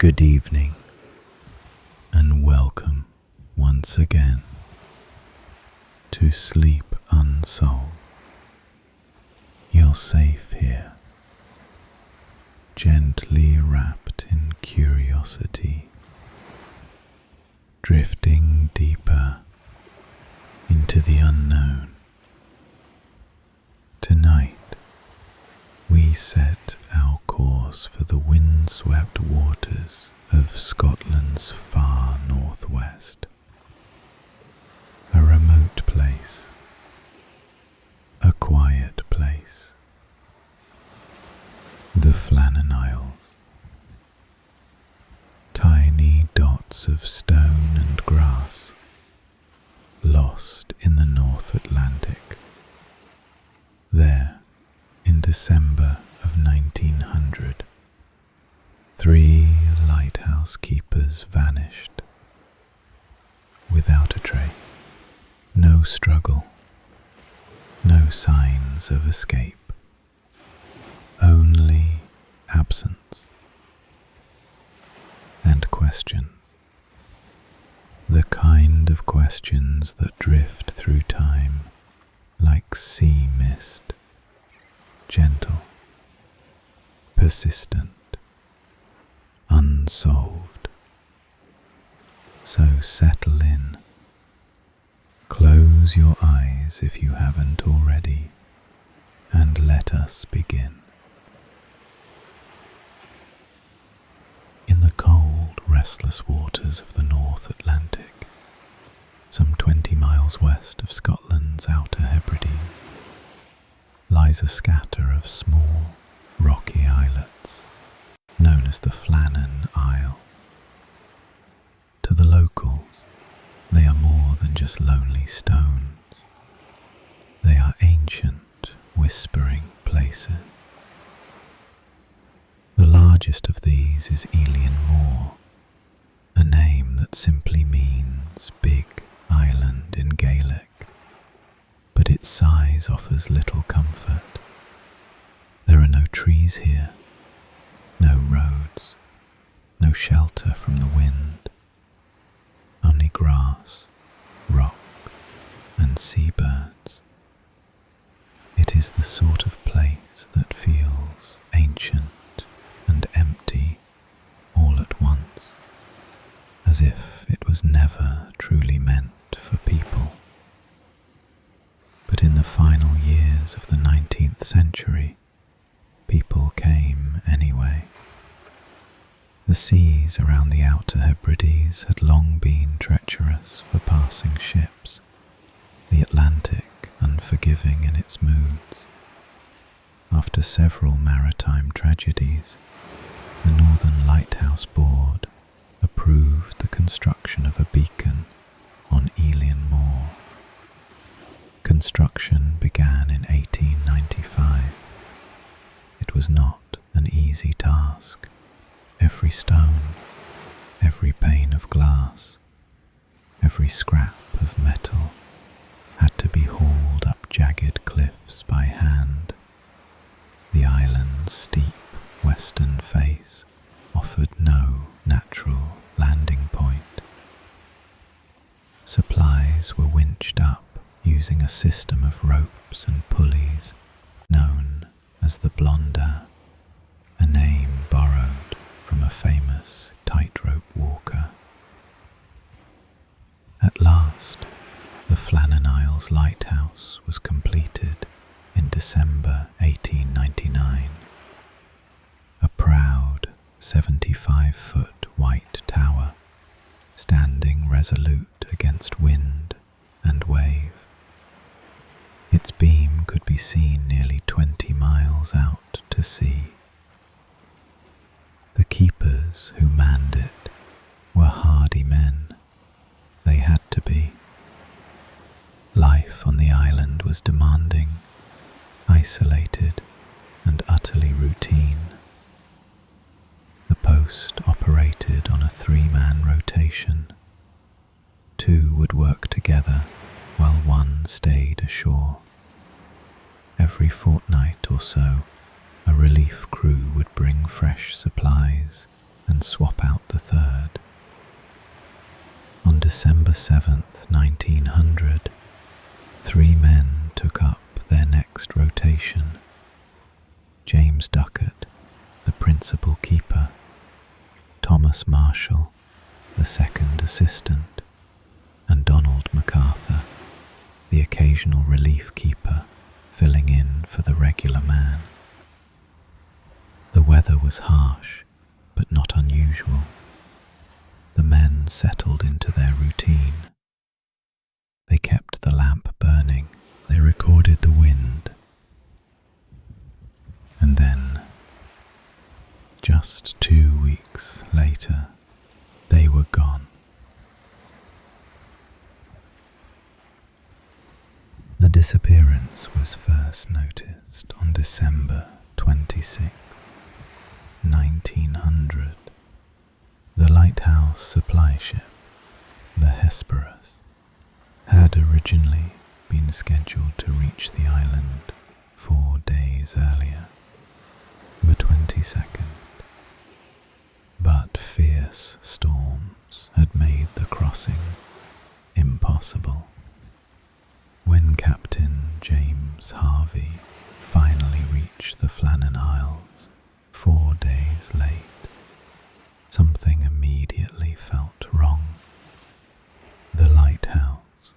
Good evening, and welcome once again to Sleep Unsolved. You're safe here, gently wrapped in curiosity, drifting deeper into the unknown. Tonight, we set our course for the windswept waters of Scotland's far northwest. A remote place, a quiet place. The Flannan Isles. Tiny dots of stone and grass, lost in the North Atlantic. There, in December of 1900, 3 lighthouse keepers vanished, without a trace, no struggle, no signs of escape, only absence and questions, the kind of questions that drift through time like sea mist. Gentle, persistent, unsolved. So settle in. Close your eyes if you haven't already, and let us begin. In the cold, restless waters of the North Atlantic, some 20 miles west of Scotland's Outer Hebrides, lies a scatter of small, rocky islets, known as the Flannan Isles. To the locals, they are more than just lonely stones. They are ancient, whispering places. The largest of these is Elian Moor, a name that simply means big island in Gaelic. But its size offers little comfort. There are no trees here, no roads, no shelter from the wind, only grass, rock, and seabirds. It is the sort of place that feels ancient and empty all at once, as if it was never truly meant for people. But in the final years of the 19th century, people came anyway. The seas around the Outer Hebrides had long been treacherous for passing ships, the Atlantic unforgiving in its moods. After several maritime tragedies, the Northern Lighthouse Board approved the construction of a beacon on Elian Moor. Construction began in 1895. It was not an easy task. Every stone, every pane of glass, every scrap of metal had to be hauled up jagged cliffs by hand. The island's steep western face offered no natural landing point. Supplies were winched up using a system of ropes and pulleys known as the blonda, a name borrowed from a famous tightrope walker. At last, the Flannan Isles lighthouse was completed in December 1899. A proud 75-foot white tower, standing resolute against wind and wave. Its beam could be seen nearly 20 miles out to sea. The keepers who manned it were hardy men. They had to be. Life on the island was demanding, isolated, and utterly routine. The post operated on a 3-man rotation. 2 would work together while 1 stayed ashore. Every fortnight or so, a relief crew would bring fresh supplies and swap out the third. On December 7th, 1900, 3 men took up their next rotation. James Duckett, the principal keeper, Thomas Marshall, the second assistant, and Donald MacArthur, the occasional relief keeper, filling in for the regular man. The weather was harsh, but not unusual. The men settled into their routine. They kept the lamp burning. They recorded the wind. And then, just 2 weeks later, they were gone. The disappearance was first noticed on December 26, 1900. The lighthouse supply ship, the Hesperus, had originally been scheduled to reach the island 4 days earlier, the 22nd. But fierce storms had made the crossing impossible. When Captain James Harvey finally reached the Flannan Isles 4 days late, something immediately felt wrong. The lighthouse,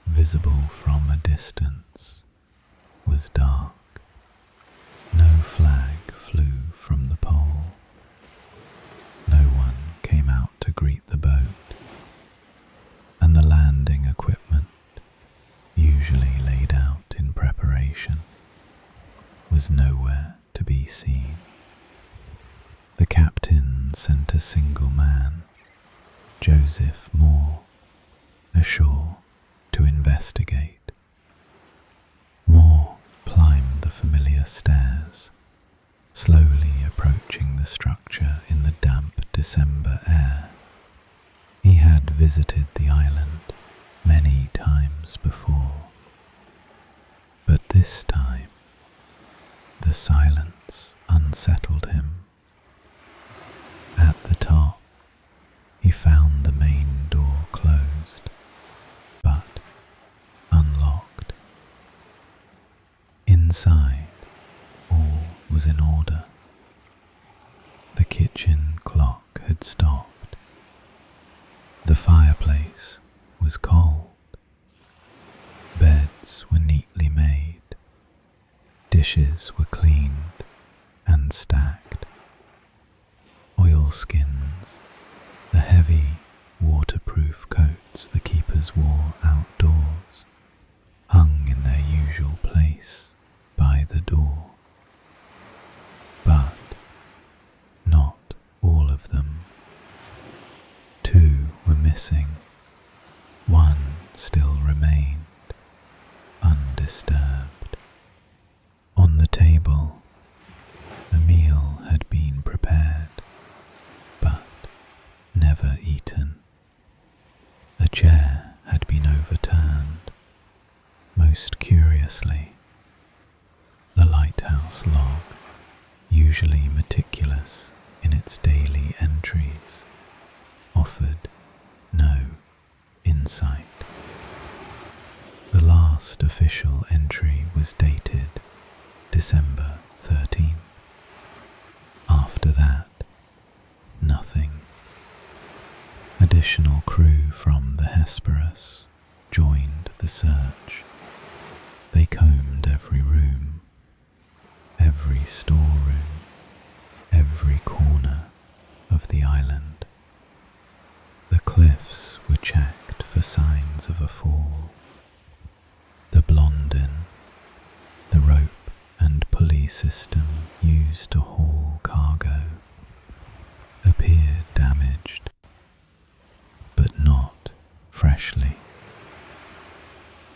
visible from a distance, was dark. No flag flew from the pole. No one came out to greet the boat, and the landing equipment, usually laid out in preparation, was nowhere to be seen. The captain sent a single man, Joseph Moore, ashore to investigate. Moore climbed the familiar stairs, slowly approaching the structure in the damp December air. He had visited the island many times before, but this time the silence unsettled him. At the top, he found the main door closed, but unlocked. Inside, all was in order. The kitchen clock had stopped. The fireplace was cold. Beds were neatly made. Dishes were cleaned and stacked. Oilskins, the heavy, waterproof coats the keepers wore outdoors, hung in their usual place by the door. But not all of them. 2 were missing. 1 still remained, undisturbed. On the table, a meal had been prepared, but never eaten. A chair had been overturned. Most curiously, the lighthouse log, usually meticulous in its daily entries, offered no insight. The last official entry was dated December 13th. After that, nothing. Additional crew from the Hesperus joined the search. They combed every room, every storeroom, every corner of the island. The cliffs were checked for signs of a fall. The Blondin, the rope and pulley system used to haul cargo, appeared damaged, but not freshly.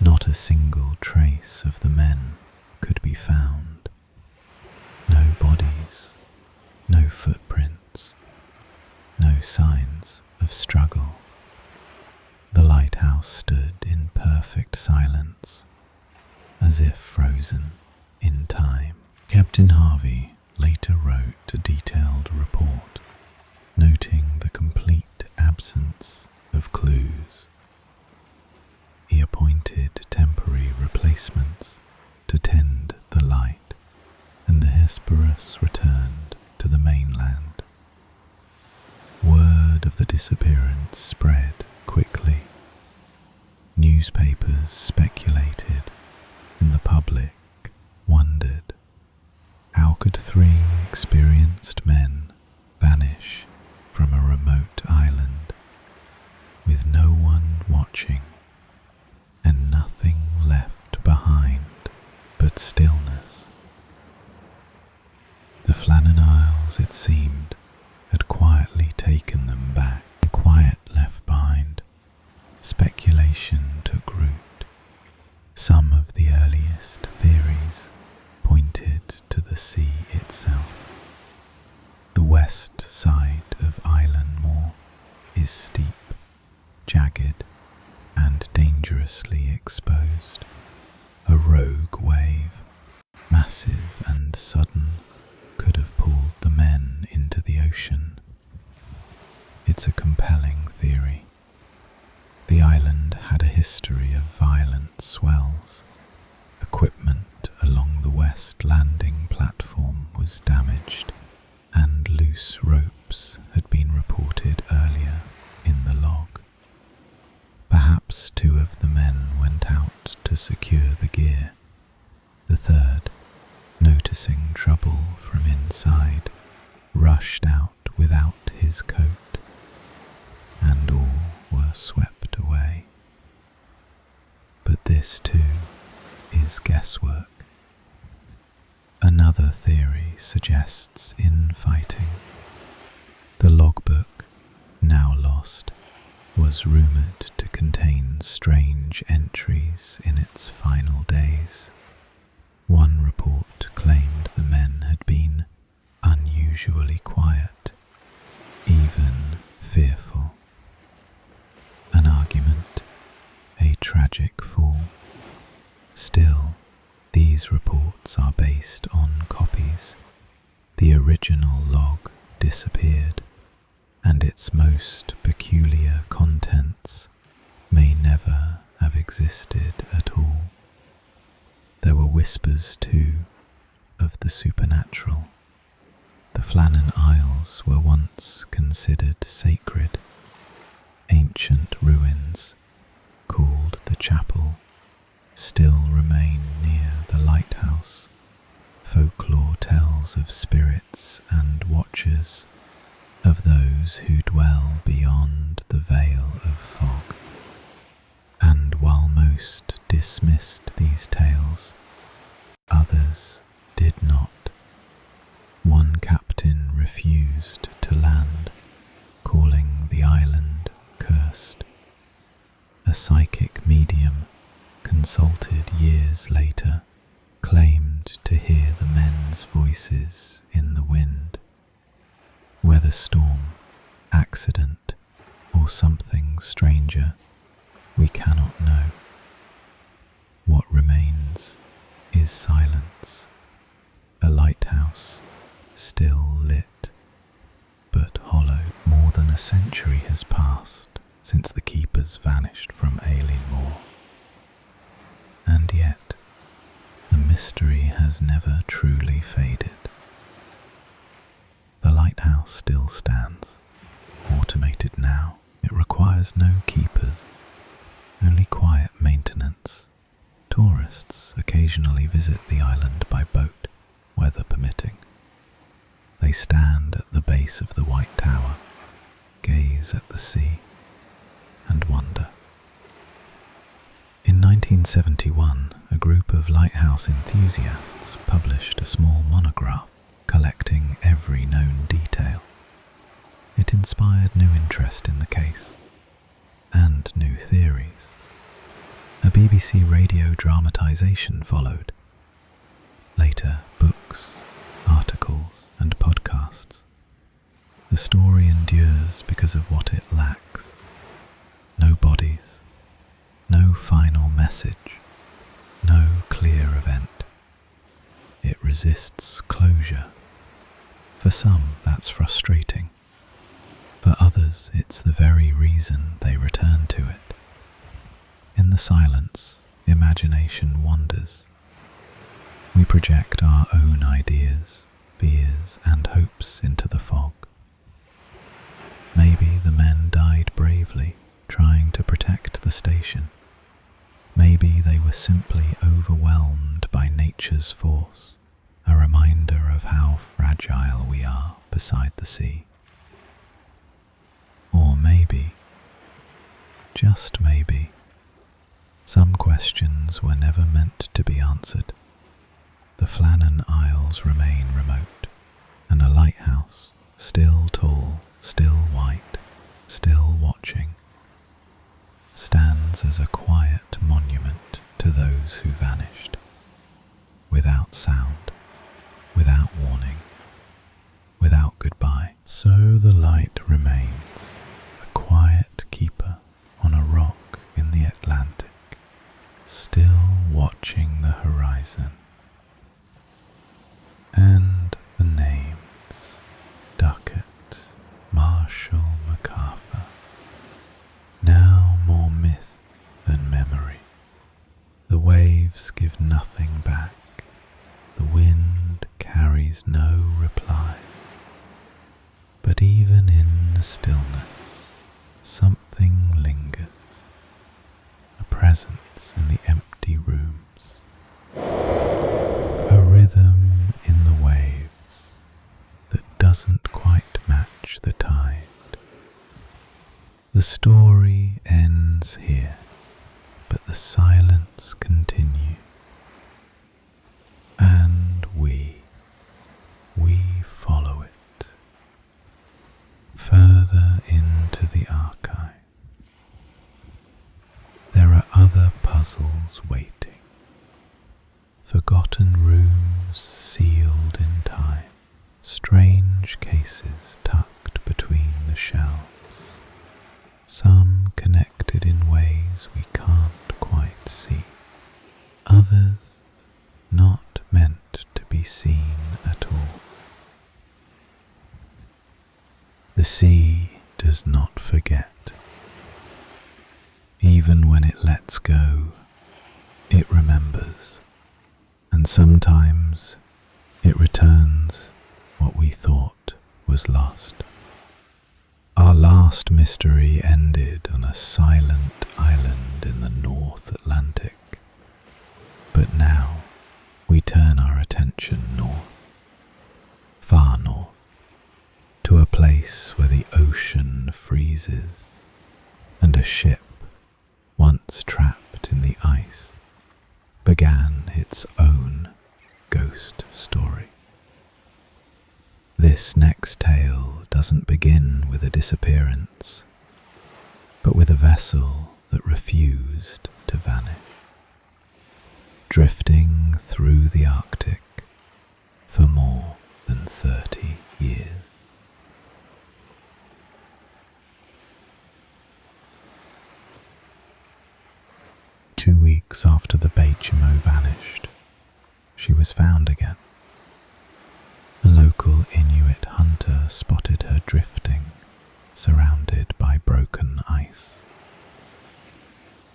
Not a single trace of the men could be found. No bodies, no footprints, no signs of struggle. The lighthouse stood in perfect silence, as if frozen in time. Captain Harvey later wrote a detailed report. noting the complete absence of clues. He appointed temporary replacements to tend the light, and the Hesperus returned to the mainland. Word of the disappearance spread quickly. Newspapers speculated, and the public wondered, how could three experienced men vanish from a remote island with no one watching and nothing left behind but stillness? The Flannan Isles, it seemed, had quietly taken them back. Quiet left behind. Speculation took root. Some of the earliest theories pointed to the sea itself. The west side of Island Moor is steep, jagged, and dangerously exposed. A rogue wave, massive and sudden, could have pulled the men into the ocean. It's a compelling theory. The island had a history of violent swells. Equipment along the west landing platform was damaged, and loose ropes had been reported earlier in the log. Perhaps two of the men went out to secure the gear. The third, noticing trouble from inside, rushed out without his coat, and all were swept away. But this too is guesswork. Another theory suggests infighting. The logbook, now lost, was rumoured to contain strange entries in its final days. One report claimed the men had been unusually quiet, even fearful. An argument, a tragic fall. Still, these reports are based on copies. The original log disappeared, and its most peculiar contents may never have existed at all. There were whispers, too, of the supernatural. The Flannan Isles were once considered sacred. Ancient ruins, called the chapel, still remain near the lighthouse. Folklore tells of spirits and watchers, of those who dwell beyond the veil of fog. And while most dismissed these tales, others did not. One captain refused to land, calling the island cursed. A psychic medium, consulted years later, claimed to hear the men's voices in the wind. Whether storm, accident, or something stranger, we cannot know. What remains is silence, a lighthouse still lit, but hollow. More than a century has passed since the keepers vanished from Alien Moor. And yet, the mystery has never truly faded. The lighthouse still stands, automated now. It requires no keepers, only quiet maintenance. Tourists occasionally visit the island by boat, weather permitting. They stand at the base of the White Tower, gaze at the sea, and wonder. In 1971, a group of lighthouse enthusiasts published a small monograph collecting every known detail. It inspired new interest in the case, and new theories. A BBC radio dramatisation followed. Later, books, articles, and podcasts. The story endures because of what it lacks. No bodies, no final message, no clear event. It resists closure. For some, that's frustrating. For others, it's the very reason they return to it. In the silence, imagination wanders. We project our own ideas, fears, and hopes into the fog. Maybe the men died bravely, trying to protect the station. Maybe they were simply overwhelmed by nature's force, a reminder of how fragile we are beside the sea. Or maybe, just maybe, some questions were never meant to be answered. The Flannan Isles remain remote, and a lighthouse, still tall, still white, still watching, stands as a quiet monument to those who vanished, without sound, without warning, without goodbye. So the light remains, a quiet keeper on a rock in the Atlantic, still watching the horizon. And the names: Ducat, Marshall, MacArthur, now more myth than memory. The waves give nothing back, the wind carries no reply. But even in the stillness, something lingers, a presence in the empty rooms, a rhythm in the waves that doesn't quite match the tide. The story ends here, but the silence continues, and we follow it further into the archive. There are other puzzles waiting, forgotten rooms sealed in time, strange cases tucked between the shelves, some connected in ways we can't quite see, others not meant to be seen at all. The sea does not forget. Even when it lets go, it remembers, and sometimes it returns what we thought was lost. Our last mystery ended on a silent island in the North Atlantic, but now we turn our attention north, far north, to a place where the ocean freezes and a ship, once trapped in the ice, began its own ghost story. This next tale doesn't begin with a disappearance, but with a vessel that refused to vanish, drifting through the Arctic for more than 30 years. Two weeks after the Baychimo vanished, she was found again. A local Inuit hunter spotted her drifting, surrounded by broken ice.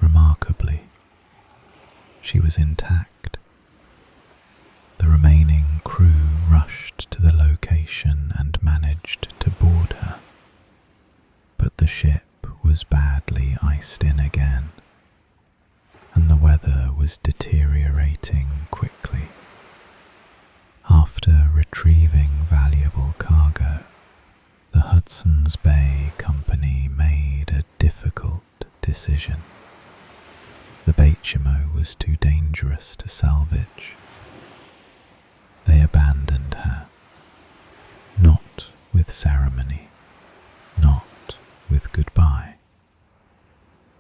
Remarkably, she was intact. The remaining crew rushed to the location and managed to board her, but the ship was badly iced in again, and the weather was deteriorating quickly. After retrieving valuable cargo, the Hudson's Bay Company made a difficult decision. The Baychimo was too dangerous to salvage. They abandoned her, not with ceremony, not with goodbye.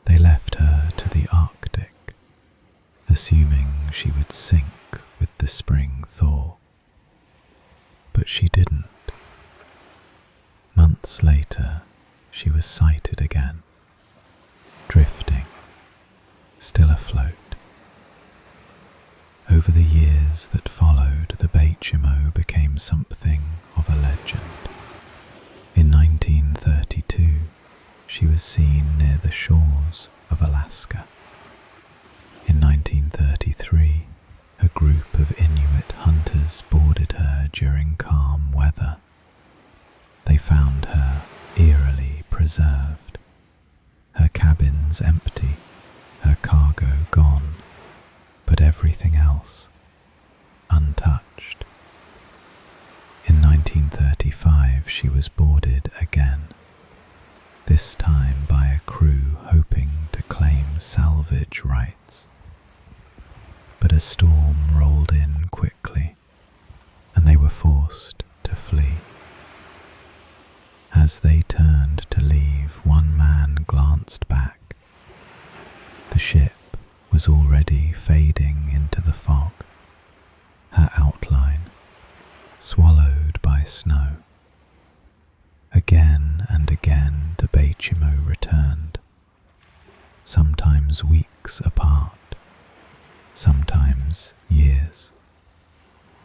They left her to the Arctic, assuming she would sink with the spring thaw. But she didn't. Months later, she was sighted again, drifting, still afloat. Over the years that followed, the Baychimo became something of a legend. In 1932, she was seen near the shores of Alaska. In 1933, a group of Inuit hunters boarded her during calm weather. They found her eerily preserved, her cabins empty, her cargo gone, but everything else untouched. In 1935, she was boarded again, this time by a crew hoping to claim salvage rights. But a storm rolled in quickly, and they were forced to flee. As they turned to leave, one man glanced back. The ship was already fading into the fog, her outline swallowed by snow. Again and again the Baychimo returned, sometimes weeks apart, sometimes years,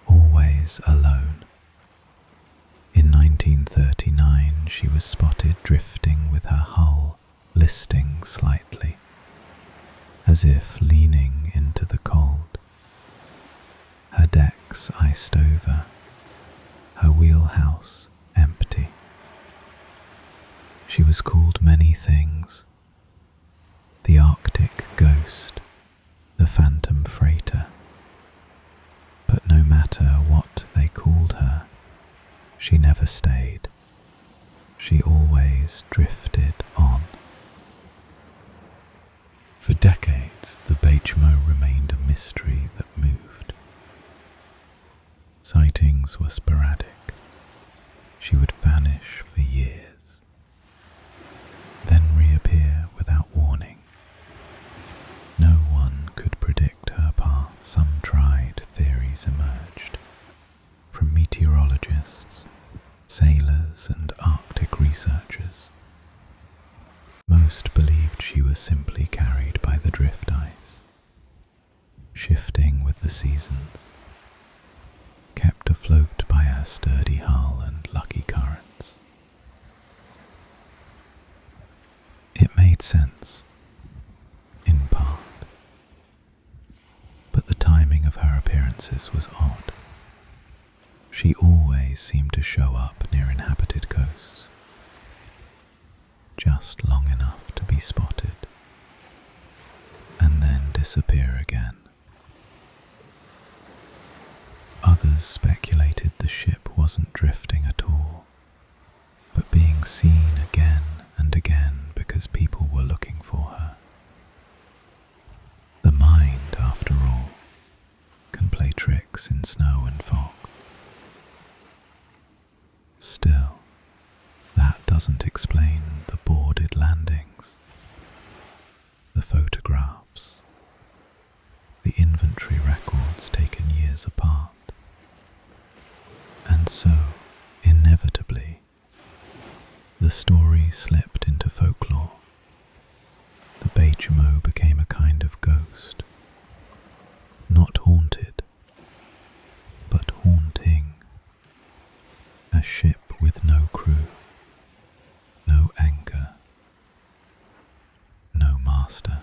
always alone. In 1939 she was spotted drifting with her hull listing slightly, as if leaning into the cold, her decks iced over, her wheelhouse empty. She was called many things: the Arctic Ghost, the Phantom Freighter. But no matter what they called her, she never stayed. She always drifted on. For decades, the Baychimo remained a mystery that moved. Sightings were sporadic. She would vanish for years, then reappear without warning. No one could predict her path. Some tried theories emerged, from meteorologists, sailors, and Arctic researchers. Most believed she was simply carried by the drift ice, shifting with the seasons, kept afloat by her sturdy hull and lucky currents. It made sense, in part, but the timing of her appearances was odd. She always seemed to show up near inhabited coasts, just long enough to be spotted, and then disappear again. Others speculated the ship wasn't drifting at all, but being seen again and again because people were looking for her. The mind, after all, can play tricks in snow and fog. Still, that doesn't explain the boarded landings, the photographs, the inventory records taken years apart. And so, inevitably, the story slipped into folklore. The Baychimo became a kind of ghost, not haunted, but haunting. A ship with no crew, no anchor, no master.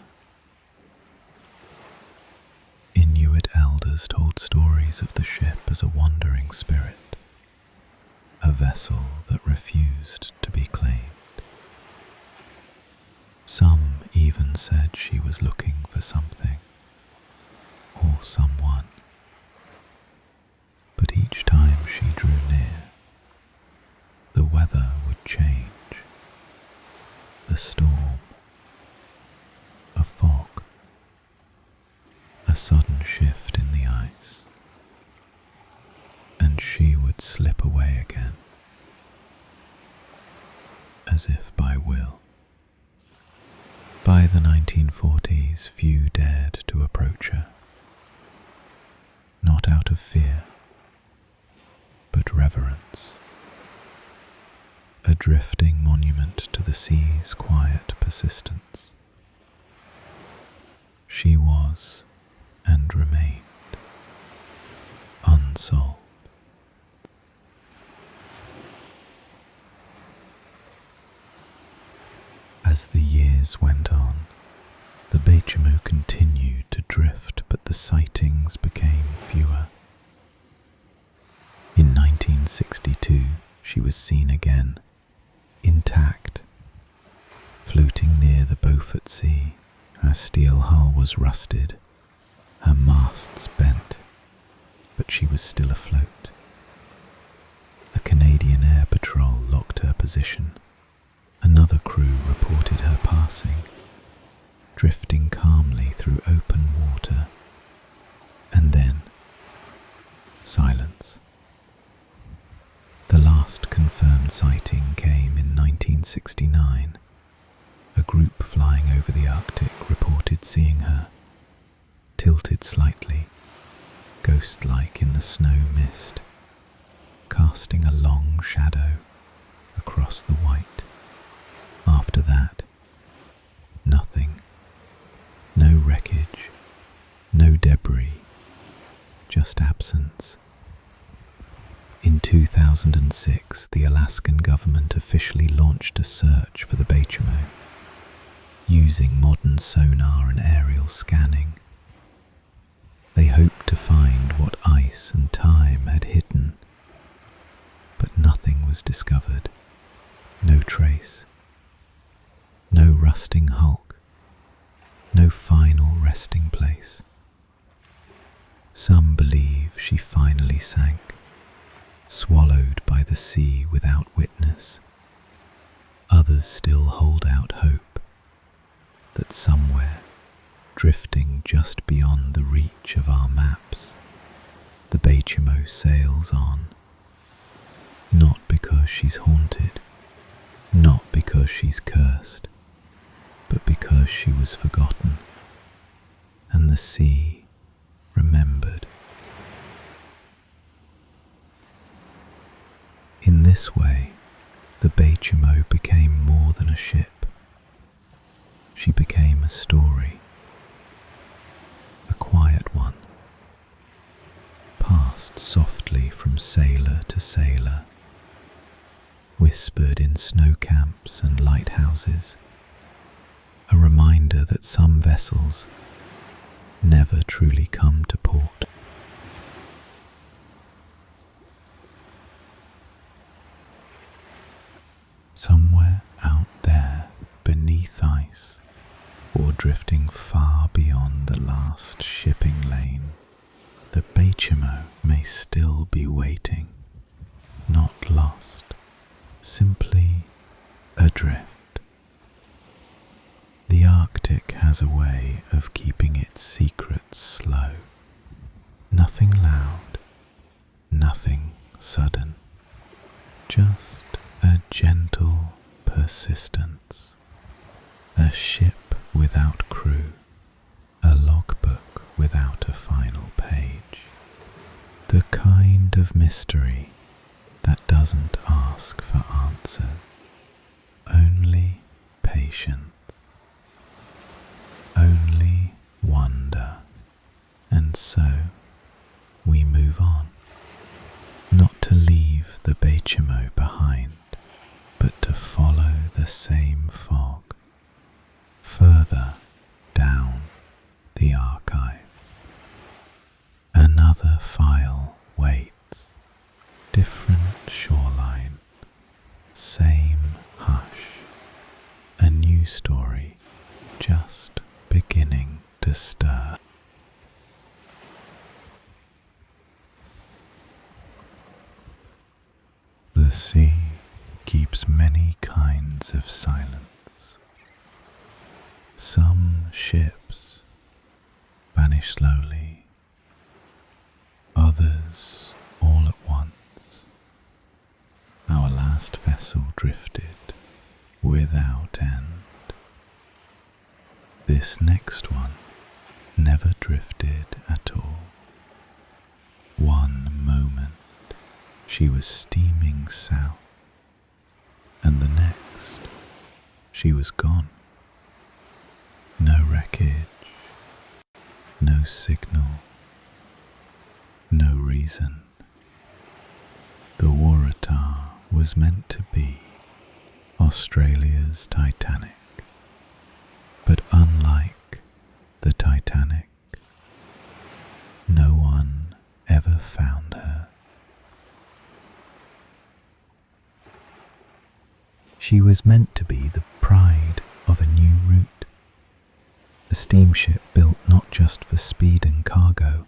Inuit elders told stories of the ship as a wandering spirit, a vessel that refused to be claimed. Some even said she was looking for something or someone, but each time she drew near, the weather would change. The storm, a fog, a sudden shift in the ice, and she would slip away again, as if by will. By the 1940s, few dared to approach her, not out of fear, but reverence. A drifting monument to the sea's quiet persistence. She was, and remained, unsolved. As the years went on, the Baychimo continued to drift, but the sightings became fewer. In 1962, she was seen again, intact, floating near the Beaufort Sea. Her steel hull was rusted, her masts bent, but she was still afloat. A Canadian Air Patrol locked her position. Another crew reported her passing, drifting calmly through open water, and then silence. The last confirmed sighting came in 1969. A group flying over the Arctic reported seeing her, tilted slightly, ghost-like in the snow mist, casting a long shadow across the white. After that, nothing. No wreckage, no debris, just absence. In 2006, the Alaskan government officially launched a search for the Baychimo, using modern sonar and aerial scanning. They hoped to find what ice and time had hidden, but nothing was discovered. No trace. No rusting hulk. No final resting place. Some believe she finally sank, swallowed by the sea without witness. Others still hold out hope that somewhere, drifting just beyond the reach of our maps, the Baychimo sails on. Not because she's haunted, not because she's cursed, but because she was forgotten, and the sea remembered. In this way, the Baychimo became more than a ship. She became a story, a quiet one, passed softly from sailor to sailor, whispered in snow camps and lighthouses, a reminder that some vessels never truly come to port. Somewhere out there beneath ice, or drifting far beyond the last shipping lane, the Baychimo may still be waiting, not lost, simply adrift. The Arctic has a way of keeping its secrets slow. Nothing loud, nothing sudden, just a gentle persistence. A ship without crew, a logbook without a final page. The kind of mystery that doesn't ask for answers, only patience. Only wonder, and so we move on, not to leave the Baychimo behind, but to follow the same fog, further down the archive. Another file waits, different shoreline, same hush, a new story just beginning to stir. The sea keeps many kinds of silence. Some ships vanish slowly, others all at once. Our last vessel drifted without end. This next one never drifted at all. One moment she was steaming south, and the next she was gone. No wreckage, no signal, no reason. The Waratah was meant to be Australia's Titanic, She was meant to be the pride of a new route, a steamship built not just for speed and cargo,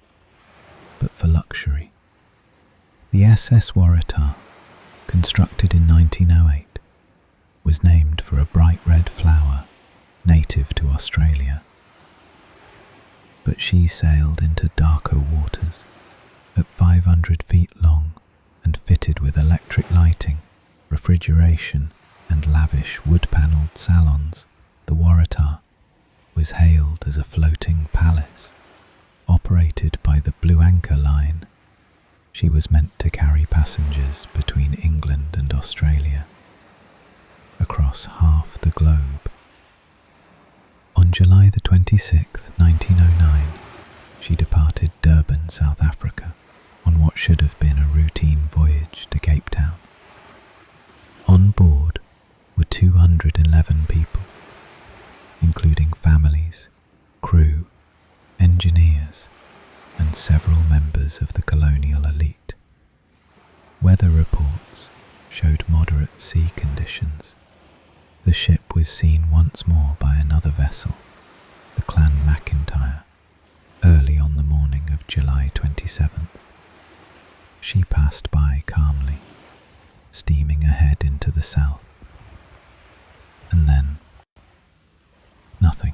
but for luxury. The SS Waratah, constructed in 1908, was named for a bright red flower native to Australia. But she sailed into darker waters. At 500 feet long and fitted with electric lighting, refrigeration and lavish wood-panelled salons, the Waratah was hailed as a floating palace. Operated by the Blue Anchor Line, she was meant to carry passengers between England and Australia, across half the globe. On July the 26th, 1909, she departed Durban, South Africa, on what should have been a routine voyage to Cape Town. On board were 211 people, including families, crew, engineers, and several members of the colonial elite. Weather reports showed moderate sea conditions. The ship was seen once more by another vessel, the Clan McIntyre, early on the morning of July 27th. She passed by calmly, steaming ahead into the south. And then, nothing.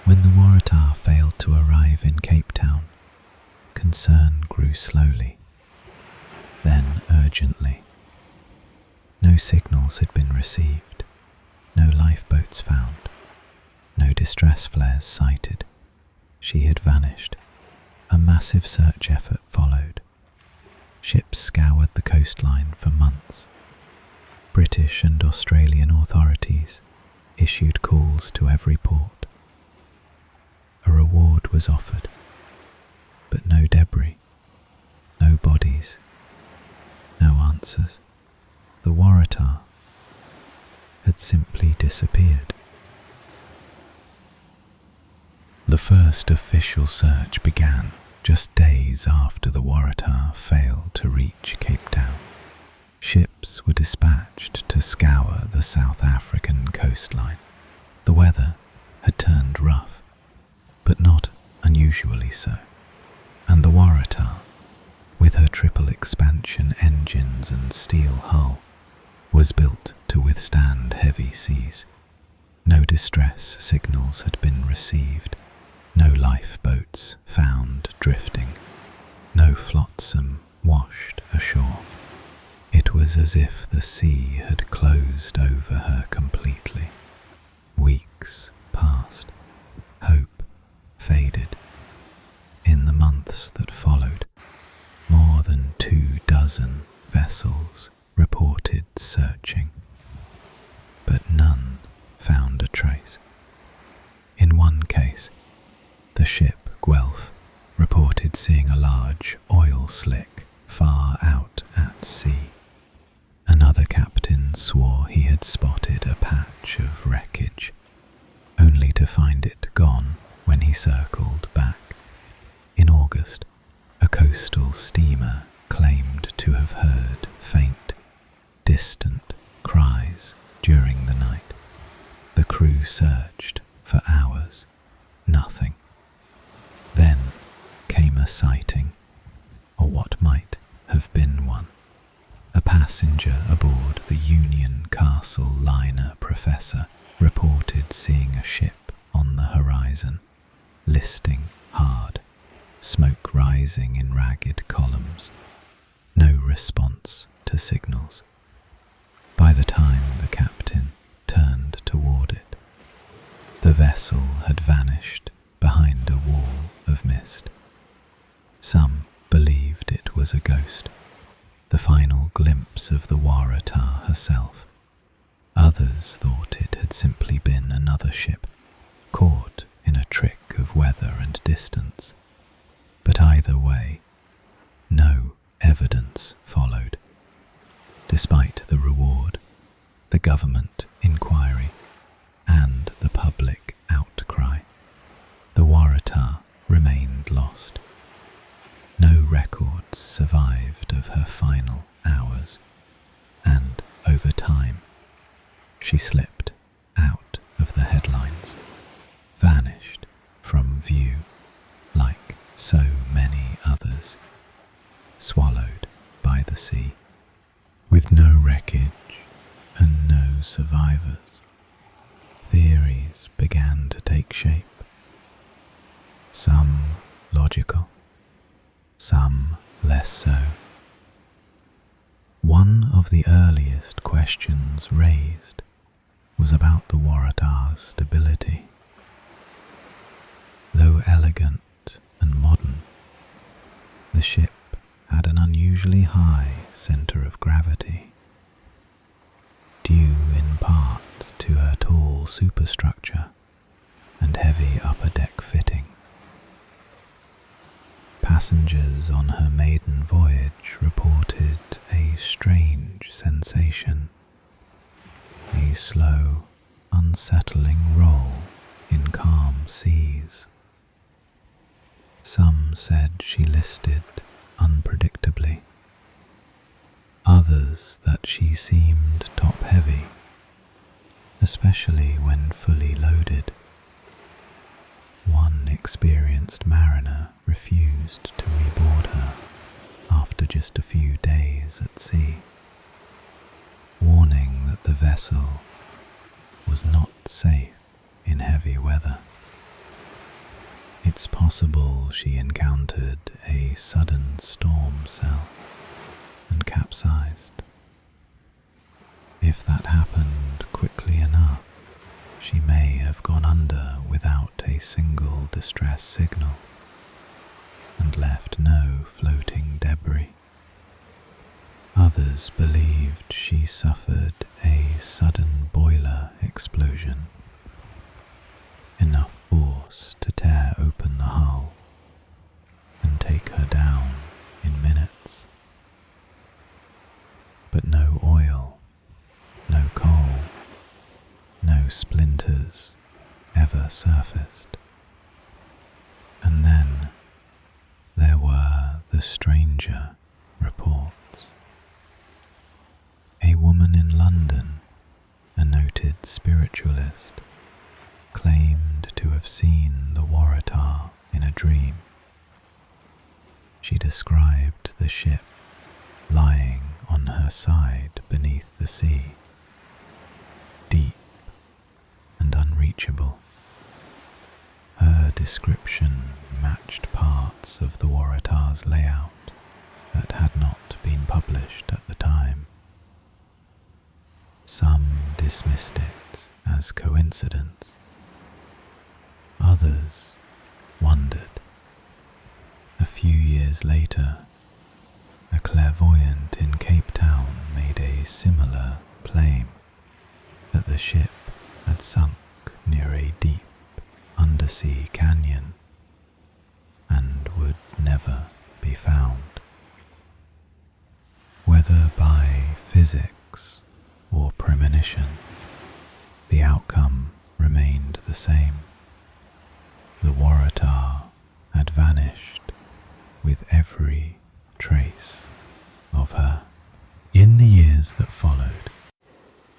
When the Waratah failed to arrive in Cape Town, concern grew slowly, then urgently. No signals had been received, no lifeboats found, no distress flares sighted. She had vanished. A massive search effort followed. Ships scoured the coastline for months. British and Australian authorities issued calls to every port. A reward was offered, but no debris, no bodies, no answers. The Waratah had simply disappeared. The first official search began just days after the Waratah failed to reach Cape Town. Ships were dispatched to scour the South African coastline. The weather had turned rough, but not unusually so, and the Waratah, with her triple expansion engines and steel hull, was built to withstand heavy seas. No distress signals had been received, no lifeboats found drifting, no flotsam washed ashore. It was as if the sea had closed over her completely. Weeks passed. Hope faded. In the months that followed, more than 24 vessels reported searching, but none found a trace. In one case, the ship Guelph reported seeing a large oil slick far out at sea. Another captain swore he had spotted a patch of wreckage, only to find it gone when he circled back. In August, a coastal steamer claimed to have heard faint, distant cries during the night. The crew searched for hours. Nothing. Then came a sighting, or what might have been one. A passenger aboard the Union Castle liner Professor reported seeing a ship on the horizon, listing hard, smoke rising in ragged columns. No response to signals. By the time the captain turned toward it, the vessel had vanished behind a wall of mist. Some believed it was a ghost, the final glimpse of the Waratah herself. Others thought it had simply been another ship, caught in a trick of weather and distance. But either way, no evidence followed. Despite the reward, the government inquiry, and the public outcry, the Waratah remained lost. No records survived of her final hours, and over she slipped out of the headlines, vanished from view like so many others, swallowed by the sea, with no wreckage and no survivors. Theories began to take shape, some logical, some less so. One of the earliest questions raised was about the Waratah's stability. Though elegant and modern, the ship had an unusually high centre of gravity, due in part to her tall superstructure and heavy upper deck fittings. Passengers on her maiden voyage reported a strange sensation, a slow, unsettling roll in calm seas. Some said she listed unpredictably, others that she seemed top-heavy, especially when fully loaded. One experienced mariner refused to reboard her after just a few days at sea, warning that the vessel was not safe in heavy weather. It's possible she encountered a sudden storm cell and capsized. If that happened quickly enough, she may have gone under without a single distress signal and left no floating debris. Others believed she suffered a sudden boiler explosion, enough force to tear open the hull and take her down in minutes. But no oil, no coal, no splinters ever surfaced. And then there were the stranger reports. A woman in London, a noted spiritualist, claimed to have seen the Waratah in a dream. She described the ship lying on her side beneath the sea, deep and unreachable. Her description matched parts of the Waratah's layout that had not been published at the time. Some dismissed it as coincidence. Others wondered. A few years later, a clairvoyant in Cape Town made a similar claim that the ship had sunk near a deep undersea canyon and would never be found. Whether by physics or premonition, the outcome remained the same. The Waratah had vanished with every trace of her. In the years that followed,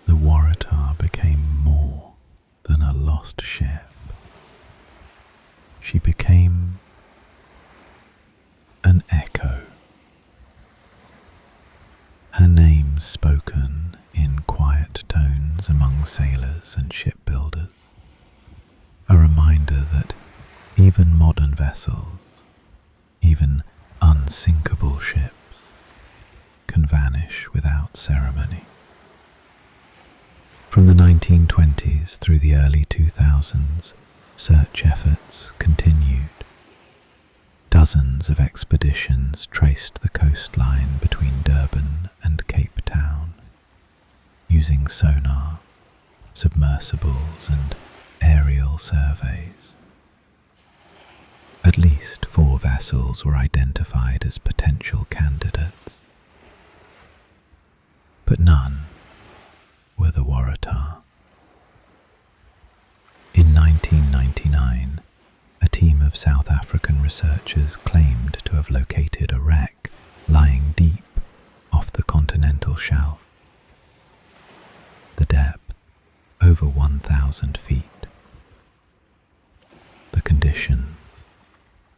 the Waratah became more than a lost ship. She became an echo. Her name spoken in quiet tones among sailors and shipbuilders, a reminder that even modern vessels, even unsinkable ships, can vanish without ceremony. From the 1920s through the early 2000s, search efforts continued. Dozens of expeditions traced the coastline between Durban and Cape Town, using sonar, submersibles and aerial surveys. At least 4 vessels were identified as potential candidates, but none were the Waratah. In 1999, a team of South African researchers claimed to have located a wreck lying deep off the continental shelf. The depth over 1,000 feet. The conditions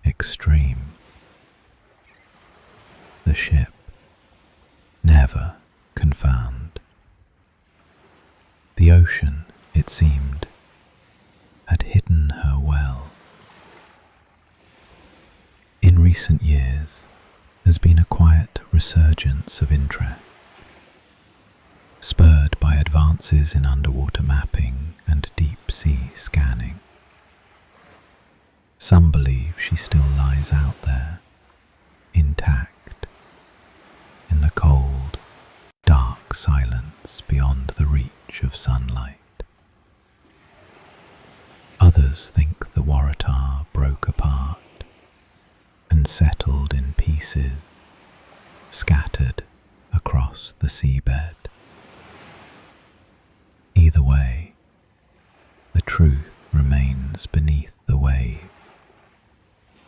extreme. The ship never confound. The ocean, it seemed, had hidden her well. In recent years, there's been a quiet resurgence of interest, spurred by advances in underwater mapping and deep-sea scanning. Some believe she still lies out there, intact, in the cold, dark silence beyond the reach of sunlight. Others think the Waratah broke apart and settled in pieces, scattered across the seabed. Either way, the truth remains beneath the wave,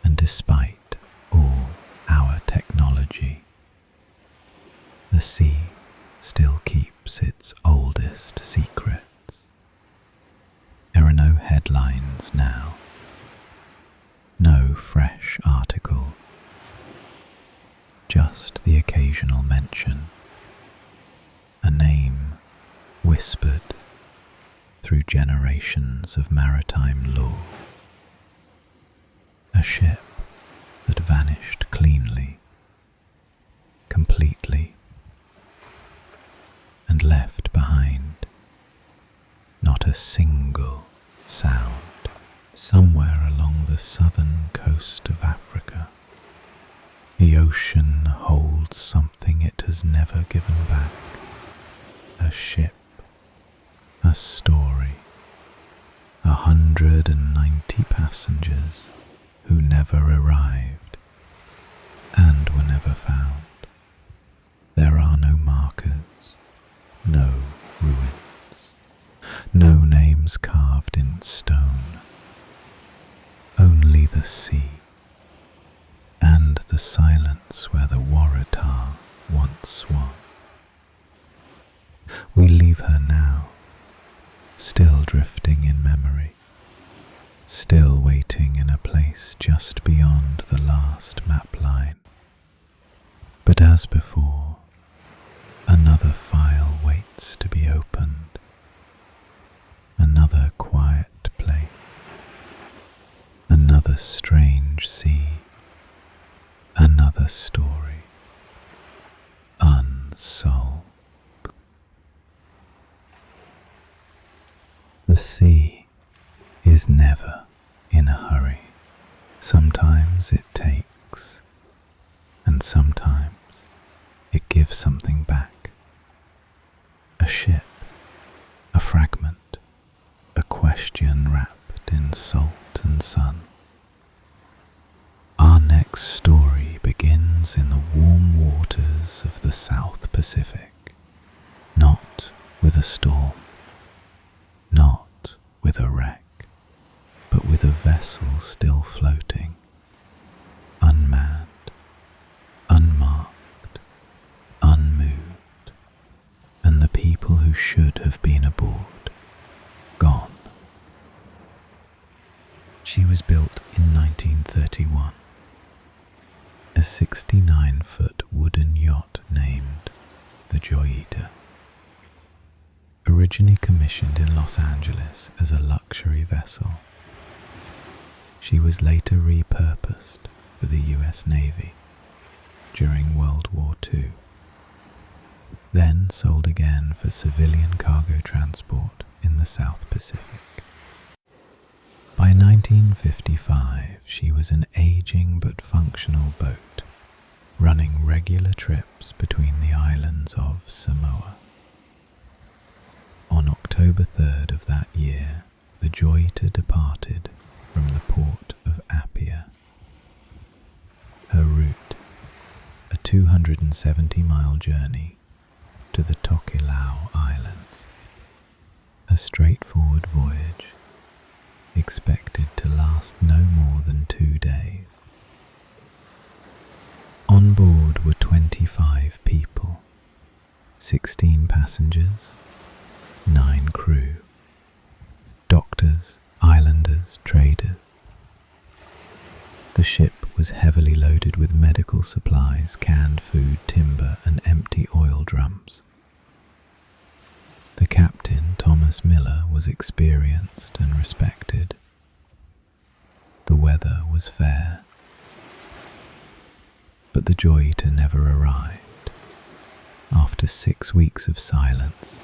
and despite all our technology, the sea still keeps its oldest secrets. There are no headlines now, no fresh article, just the occasional mention, a name whispered through generations of maritime lore. A ship that vanished cleanly, completely, and left behind not a single sound. Somewhere along the southern coast of Africa, the ocean holds something it has never given back. A ship, a story, 190 passengers who never arrived and were never found. There are no markers, no ruins, no names carved in stone, only the sea and the silence where the Waratah once swam. We leave her now, still drifting in memory, still waiting in a place just beyond the last map line. But as before, another file waits to be opened, another quiet place, another strange sea, another story unsolved. The sea is never in a hurry. Sometimes it takes, and sometimes it gives something back. A ship, a fragment, a question wrapped in salt and sun. Our next story begins in the warm waters of the South Pacific, not with a storm, not with a wreck, but with a vessel still floating, unmanned, unmarked, unmoved, and the people who should have been aboard, gone. She was built in 1931, a 69-foot wooden yacht named the Joyita. Originally commissioned in Los Angeles as a luxury vessel, she was later repurposed for the US Navy during World War II, then sold again for civilian cargo transport in the South Pacific. By 1955, she was an aging but functional boat, running regular trips between the islands of Samoa. On October 3rd of that year, the Joyita departed from the port of Apia. Her route, a 270-mile journey to the Tokelau Islands, a straightforward voyage expected to last no more than 2 days. On board were 25 people, 16 passengers, 9 crew, The ship was heavily loaded with medical supplies, canned food, timber, and empty oil drums. The captain, Thomas Miller, was experienced and respected. The weather was fair, but the Joyita never arrived. After 6 weeks of silence,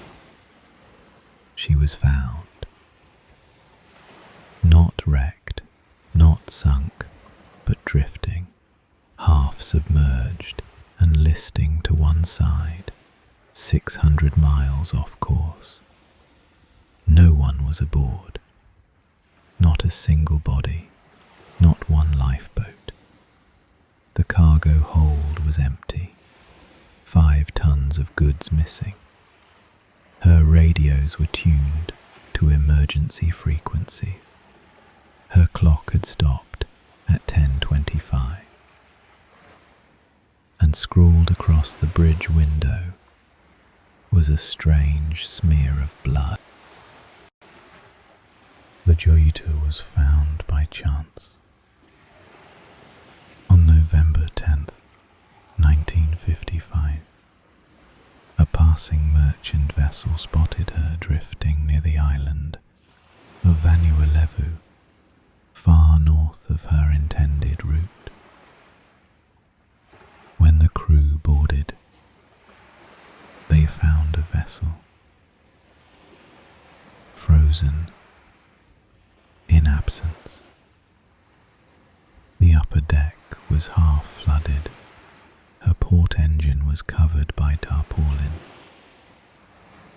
she was found. Not wrecked, not sunk, but drifting, half submerged and listing to one side, 600 miles off course. No one was aboard. Not a single body, not one lifeboat. The cargo hold was empty. 5 tons of goods missing. Her radios were tuned to emergency frequencies. Her clock had stopped at 10:25. And scrawled across the bridge window was a strange smear of blood. The Joyita was found by chance. On November 10th, 1955, a passing merchant vessel spotted her drifting near the island of Vanuatu, far north of her intended route. When the crew boarded, they found a vessel, frozen in absence. The upper deck was half flooded. Her port engine was covered by tarpaulin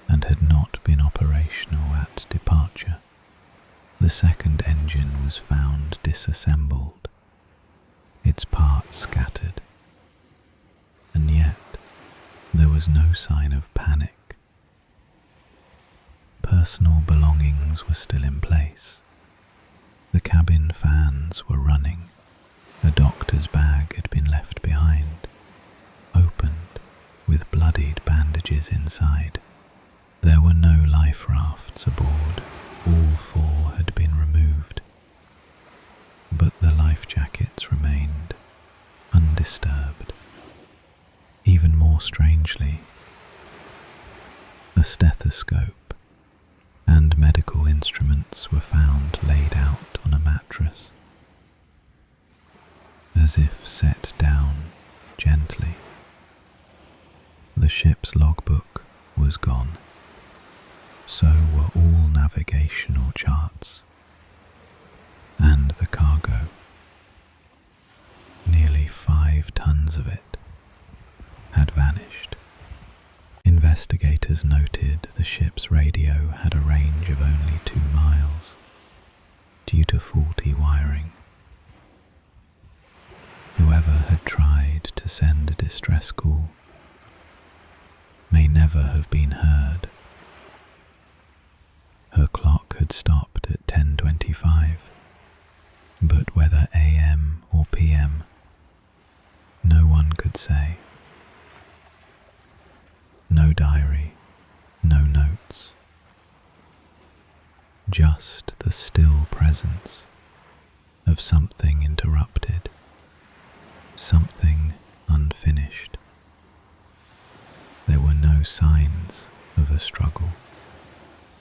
and had not been operational at departure. The second engine was found disassembled, its parts scattered, and yet there was no sign of panic. Personal belongings were still in place. The cabin fans were running. A doctor's bag had been left behind, opened with bloodied bandages inside. There were no life rafts aboard. All 4 had been removed, but the life jackets remained undisturbed. Even more strangely, a stethoscope and medical instruments were found laid out on a mattress, as if set down gently. The ship's logbook was gone. So were all navigational charts and the cargo. Nearly 5 tons of it had vanished. Investigators noted the ship's radio had a range of only 2 miles due to faulty wiring. Whoever had tried to send a distress call may never have been heard. Her clock had stopped at 10:25, but whether AM or PM, no one could say. No diary, no notes. Just the still presence of something interrupted, something unfinished. There were no signs of a struggle.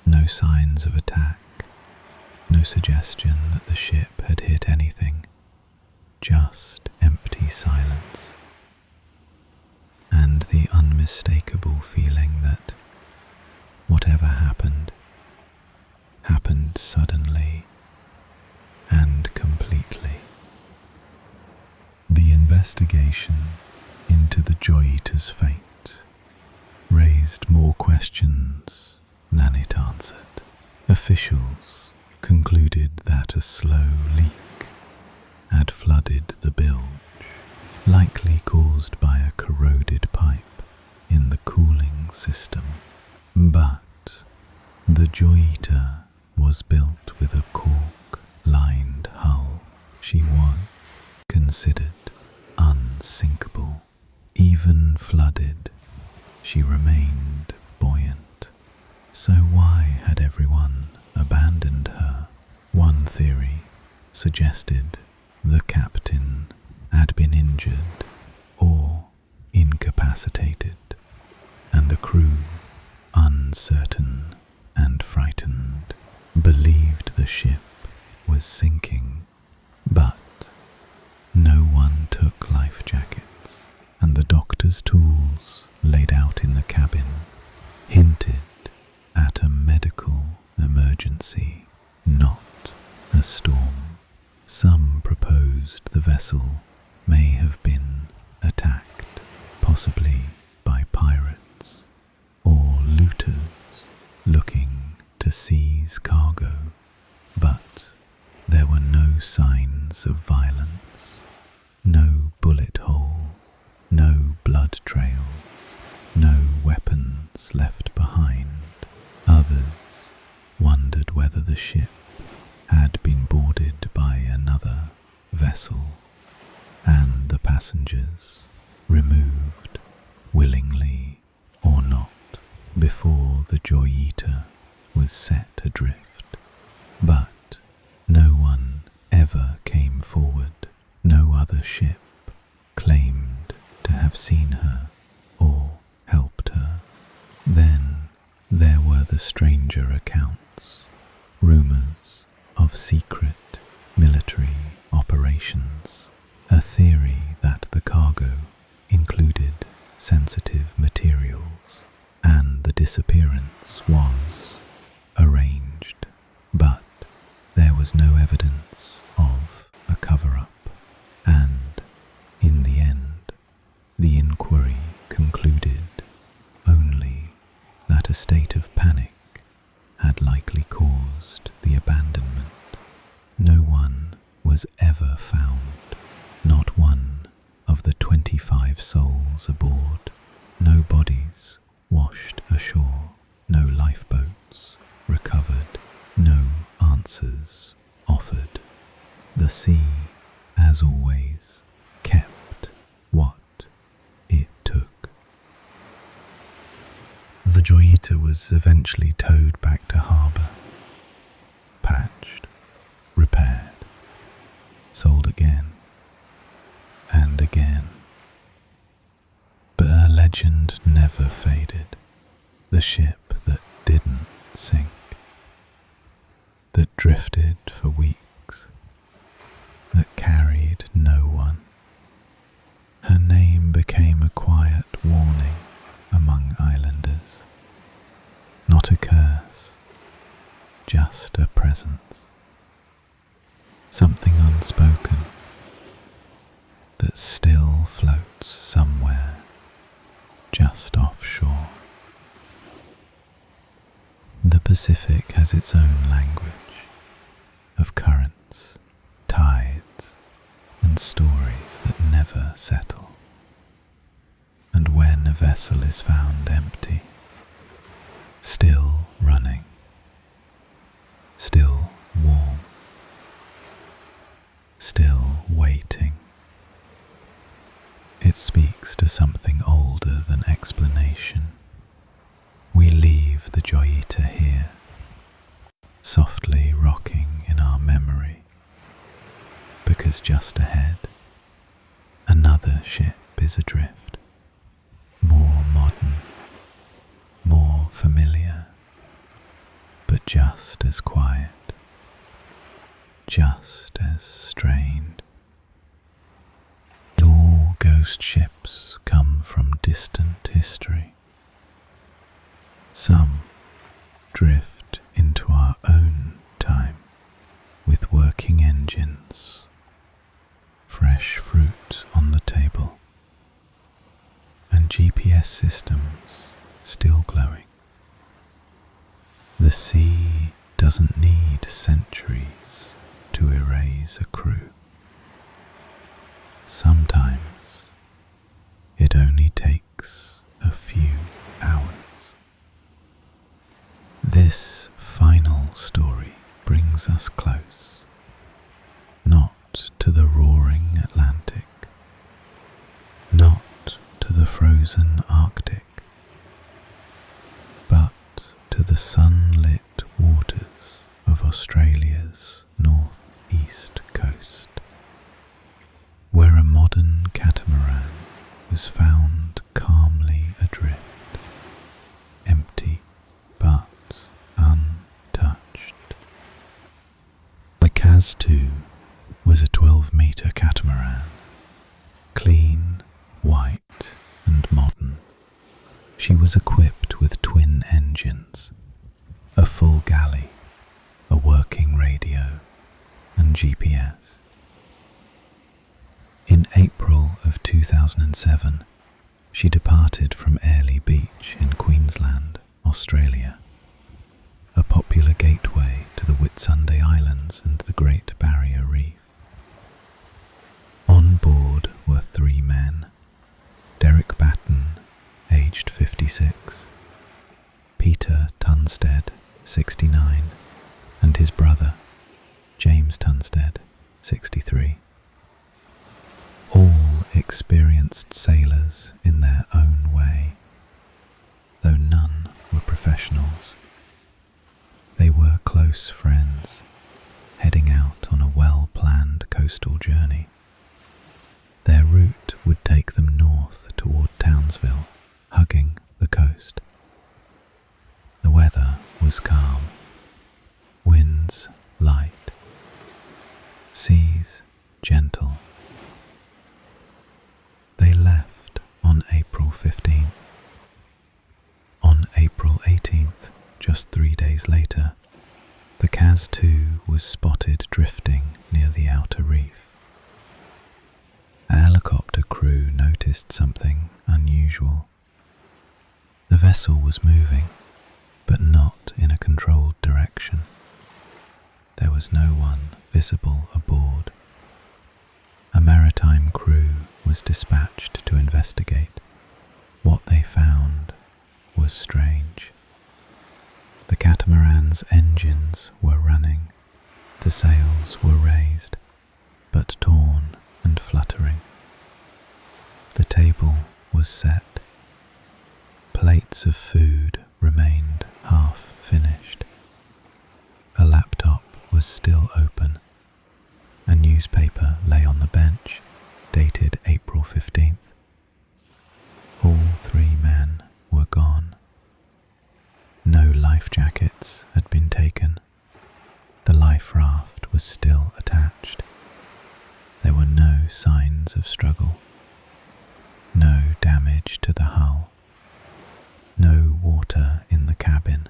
No signs of attack, no suggestion that the ship had hit anything, just empty silence, and the unmistakable feeling that whatever happened, happened suddenly and completely. The investigation into the Joyita's fate raised more questions than it answered. Officials concluded that a slow leak had flooded the bilge, likely caused by a corroded pipe in the cooling system. But the Joyita was built with a cork-lined hull. She was considered unsinkable. Even flooded, she remained buoyant. So why had everyone abandoned her? One theory suggested the captain had been injured or incapacitated, and the crew, uncertain and frightened, believed the ship was sinking. But no one took life jackets, and the doctor's tools laid out in the cabin hinted at a medical emergency, not a storm. Some proposed the vessel may have been attacked, possibly by pirates or looters looking to seize cargo, but there were no signs of violence, no bullet holes, no blood trails, no weapons left behind. Others wondered whether the ship had been boarded by another vessel and the passengers removed willingly or not before the Joyita was set adrift. But no one ever came forward. No other ship claimed to have seen her or helped her. Then there were the stranger accounts, rumors of secret military operations, a theory that the cargo included sensitive materials and the disappearance was arranged, but there was no evidence of a cover-up, and in the end, the inquiry concluded only that a state of panic had likely caused the abandonment. No one was ever found, not one of the 25 souls aboard. No bodies washed ashore, no lifeboats recovered, no answers offered. The sea, as always, kept what it took. The Joyita was eventually towed back to harbour, patched, repaired, sold again and again. But a legend never faded. The ship that didn't sink, that drifted for weeks, that carried no one. Her name became a quiet warning among islanders. Not a curse, just a presence. Something unspoken that still floats somewhere just offshore. The Pacific has its own language of currents, tides, and stories that never settle. And when a vessel is found empty, still running, still warm, still waiting, it speaks to something older than explanation. We leave the Joyita here, softly rocking in our memory, because just ahead, another ship is adrift, more modern, more familiar, but just as quiet, just as strained. All ghost ships come from distant history. Some drift into our own time with working engines, fresh fruit on the table, and GPS systems still glowing. The sea doesn't need centuries to erase a crew. Sometimes it only takes a few hours. This final story brings us close, not to the roaring Atlantic, not to the frozen Arctic, but to the sunlit waters of Australia's northeast coast. Kaz II was a 12-metre catamaran, clean, white and modern. She was equipped with twin engines, a full galley, a working radio and GPS. In April of 2007, she departed from Airlie Beach in Queensland, Australia, a popular gateway to the Whitsunday Islands and the Great Barrier Reef. On board were 3 men: Derek Batten, aged 56, Peter Tunstead, 69, and his brother, James Tunstead, 63. All experienced sailors in their own way, though none were professionals. They were close friends, heading out on a well-planned coastal journey. Their route would take them north toward Townsville, hugging the coast. The weather was calm, winds light, seas gentle. They left on April 15th. On April 18th, just 3 days later, the Kaz II was spotted drifting near the outer reef. A helicopter crew noticed something unusual. The vessel was moving, but not in a controlled direction. There was no one visible aboard. A maritime crew was dispatched to investigate. What they found was strange. The catamaran's engines were running, the sails were raised, but torn and fluttering. The table was set. Plates of food remained half finished. A laptop was still open. A newspaper lay on the bench, dated April 15th. All 3 men were gone. No life jackets had been taken. The life raft was still attached. There were no signs of struggle. No damage to the hull. No water in the cabin.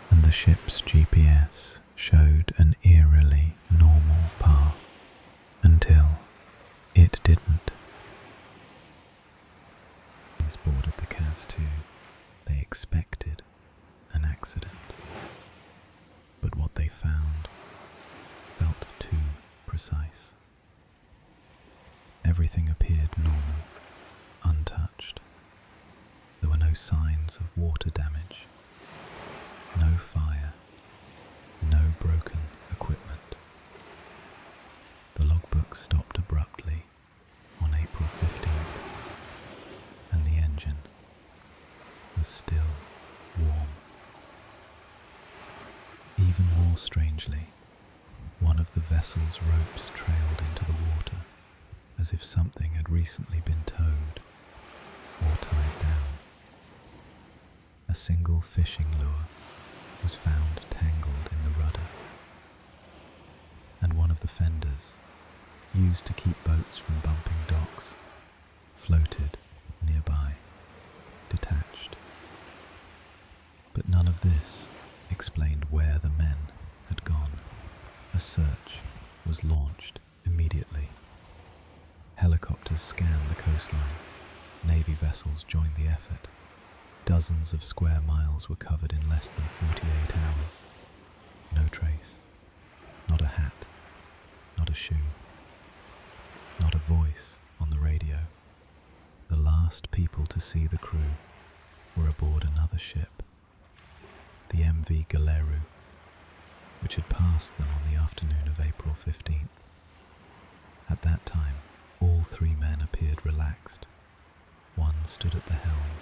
And the ship's GPS showed an eerily normal path until it didn't. As boarded the Kaz II, they expected an accident, but what they found felt too precise. Everything appeared normal, untouched. There were no signs of water damage, no fire, no broken equipment. The logbook stopped abruptly on April 15th, and the engine was still warm. Even more strangely, one of the vessel's ropes trailed into the water, as if something had recently been towed or tied down. A single fishing lure was found tangled in the rudder, and one of the fenders, used to keep boats from bumping docks, floated nearby, detached. But none of this explained where the men had gone. A search was launched immediately. Helicopters scanned the coastline. Navy vessels joined the effort. Dozens of square miles were covered in less than 48 hours. No trace. Not a hat. Not a shoe. Not a voice on the radio. The last people to see the crew were aboard another ship, the MV Joyita, which had passed them on the afternoon of April 15th. At that time, all 3 men appeared relaxed. One stood at the helm,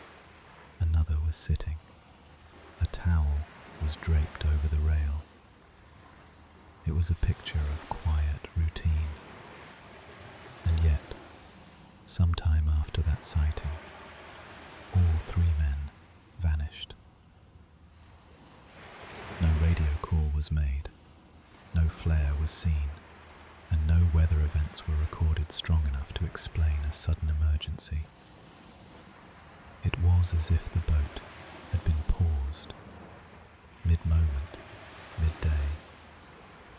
another was sitting. A towel was draped over the rail. It was a picture of quiet routine. And yet, sometime after that sighting, all 3 men vanished. No radio call was made. No flare was seen, and no weather events were recorded strong enough to explain a sudden emergency. It was as if the boat had been paused, mid-moment, midday,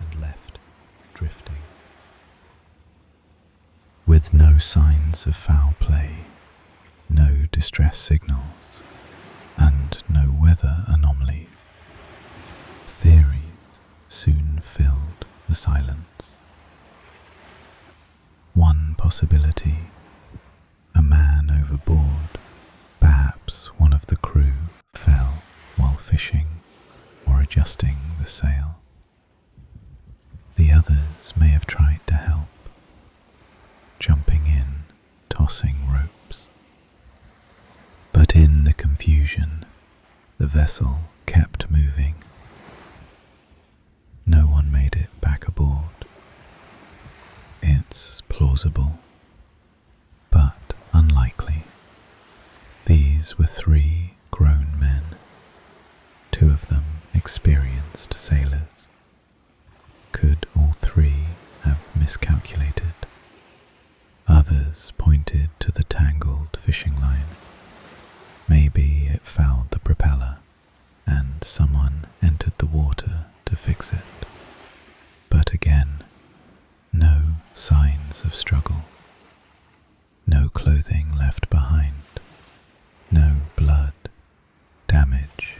and left drifting. With no signs of foul play, no distress signals, and no weather anomalies, theories soon filled the silence. One possibility: a man overboard, perhaps one of the crew, fell while fishing or adjusting the sail. The others may have tried to help, jumping in, tossing ropes. But in the confusion, the vessel kept moving. No one made it back aboard. It's plausible, but unlikely. These were 3 grown men, 2 of them experienced sailors. Could all 3 have miscalculated? Others pointed to the tangled fishing line. Maybe it fouled the propeller, and someone entered the water to fix it. But again, no signs of struggle. No clothing left behind. No blood, damage,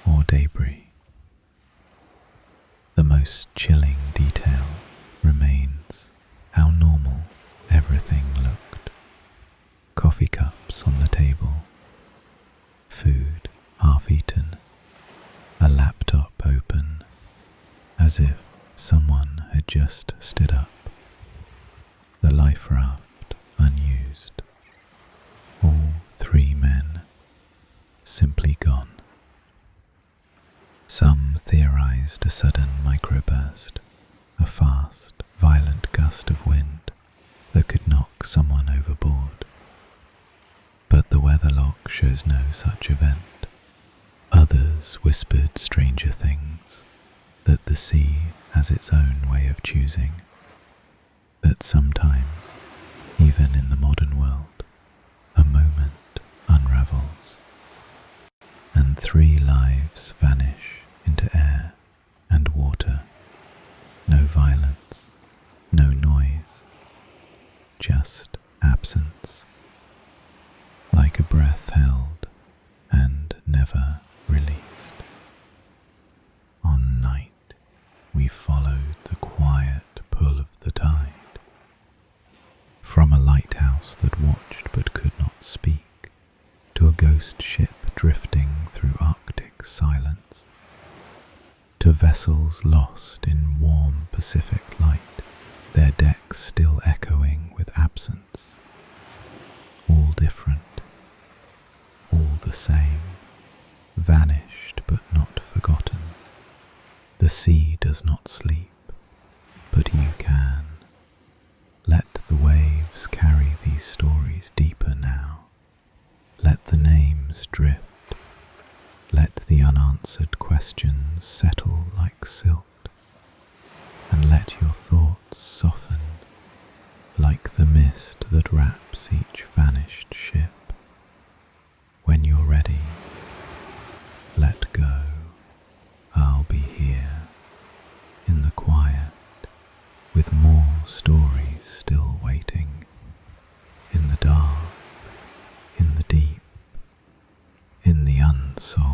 or debris. The most chilling detail remains: how normal everything looked. Coffee cups on the table, food half-eaten, a laptop open, as if someone had just stood up. The life raft unused. All 3 men simply gone. Some theorized a sudden microburst, a fast, violent gust of wind that could knock someone overboard. But the weather log shows no such event. Others whispered stranger things, that the sea has its own way of choosing, that sometimes, even in the modern world, a moment unravels, and 3 lives vanish into air and water. No violence, no noise, just absence, like a breath held and never released. On night, we followed the quiet pull of the tide, from a lighthouse that watched but could not speak, to a ghost ship drifting through Arctic silence, to vessels lost in warm Pacific light, their decks still echoing with absence. All different, all the same, vanished but not forgotten. The sea does not sleep, but you can. Let the waves carry these stories deeper now. Let the names drift. Let the unanswered questions settle like silt, and let your thoughts soften like the mist that wraps each vanished ship. When you're ready, let go. I'll be here in the quiet, with more stories still waiting, in the dark, in the deep, in the unsolved.